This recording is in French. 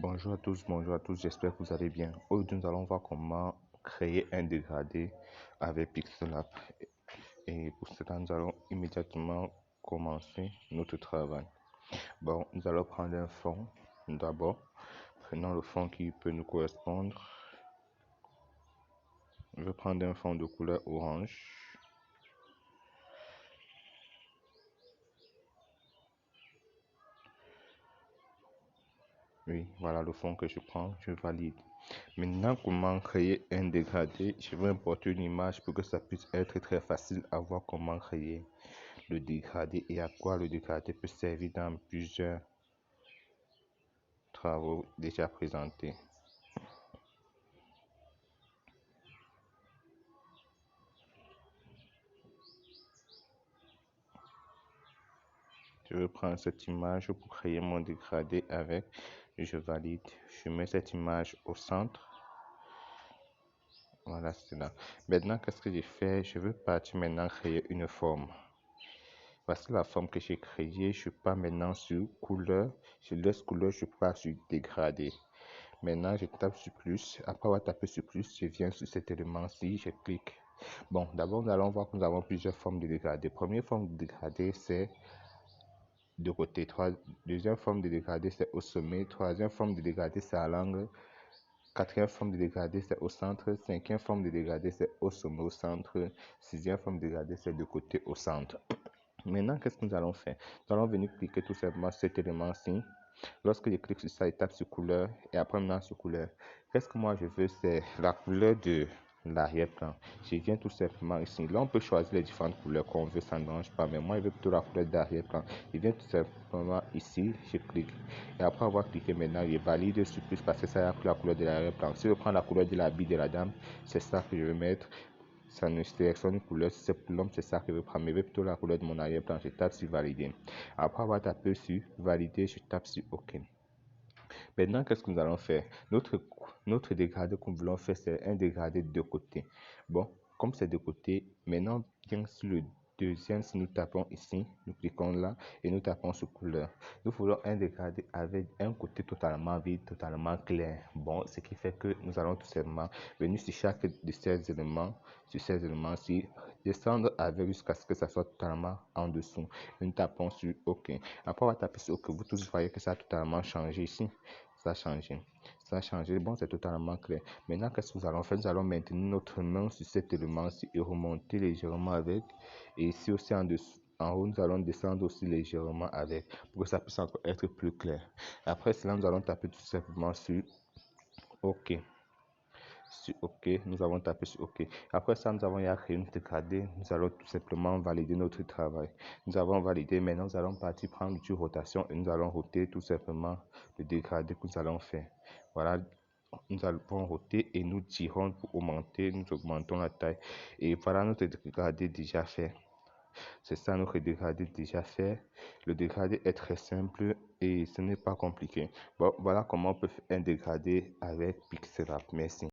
Bonjour à tous, j'espère que vous allez bien. Aujourd'hui, nous allons voir comment créer un dégradé avec Pixelab. Et pour cela, nous allons immédiatement commencer notre travail. Bon, nous allons prendre un fond. D'abord, prenons le fond qui peut nous correspondre. Je vais prendre un fond de couleur orange. Oui, voilà le fond que je prends, je valide. Maintenant, comment créer un dégradé? Je vais importer une image pour que ça puisse être très facile à voir comment créer le dégradé et à quoi le dégradé peut servir dans plusieurs travaux déjà présentés. Je vais prendre cette image pour créer mon dégradé avec, je valide, je mets cette image au centre. Voilà, c'est là. Maintenant, qu'est-ce que j'ai fait? Je veux partir maintenant créer une forme. Voici la forme que j'ai créée. Je pars maintenant sur couleur. Je laisse couleur, je pars sur dégradé. Maintenant, je tape sur plus. Après avoir tapé sur plus, je viens sur cet élément-ci, je clique. Bon, d'abord, nous allons voir que nous avons plusieurs formes de dégradé. Première forme de dégradé, c'est de côté. Deuxième forme de dégradé, c'est au sommet. Troisième forme de dégradé, c'est à l'angle. Quatrième forme de dégradé, c'est au centre. Cinquième forme de dégradé, c'est au sommet, au centre. Sixième forme de dégradé, c'est de côté, au centre. Maintenant, qu'est-ce que nous allons faire? Nous allons venir cliquer tout simplement sur cet élément-ci. Lorsque je clique sur ça, il tape sur couleur et après maintenant sur couleur. Qu'est-ce que moi je veux? C'est la couleur de l'arrière-plan. Je viens tout simplement ici. Là, on peut choisir les différentes couleurs qu'on veut, ça ne dérange pas. Mais moi, je veux plutôt la couleur d'arrière-plan. Je viens tout simplement ici, je clique. Et après avoir cliqué maintenant, je valide sur plus parce que ça a la couleur de l'arrière-plan. Si je prends la couleur de l'habit de la dame, c'est ça que je veux mettre. Ça ne sélectionne une couleur. Si c'est pour l'homme, c'est ça que je veux prendre. Mais je veux plutôt la couleur de mon arrière-plan. Je tape sur valider. Après avoir tapé sur valider, je tape sur OK. Maintenant, qu'est-ce que nous allons faire? Notre dégradé que nous voulons faire, c'est un dégradé de côté. Bon, comme c'est de côté, maintenant, bien sur le deuxième, si nous tapons ici, nous cliquons là et nous tapons sur couleur. Nous voulons un dégradé avec un côté totalement vide, totalement clair. Bon, ce qui fait que nous allons tout simplement venir sur chaque de ces éléments-ci, descendre avec jusqu'à ce que ça soit totalement en dessous. Nous tapons sur OK. Après avoir tapé sur OK, vous tous voyez que ça a totalement changé ici. Ça a changé. Ça a changé. Bon, c'est totalement clair. Maintenant, qu'est-ce que nous allons faire? Nous allons maintenir notre main sur cet élément-ci et remonter légèrement avec. Et ici aussi en dessous. En haut, nous allons descendre aussi légèrement avec pour que ça puisse encore être plus clair. Après cela, nous allons taper tout simplement sur OK. Sur OK, nous avons tapé sur OK. Après ça, nous avons créé une dégradé. Nous allons tout simplement valider notre travail. Nous avons validé. Maintenant, nous allons partir prendre du rotation et nous allons roter tout simplement le dégradé que nous allons faire. Voilà, nous allons roter et nous tirons pour augmenter. Nous augmentons la taille. Et voilà notre dégradé déjà fait. C'est ça notre dégradé déjà fait. Le dégradé est très simple et ce n'est pas compliqué. Bon, voilà comment on peut faire un dégradé avec Pixelab. Merci.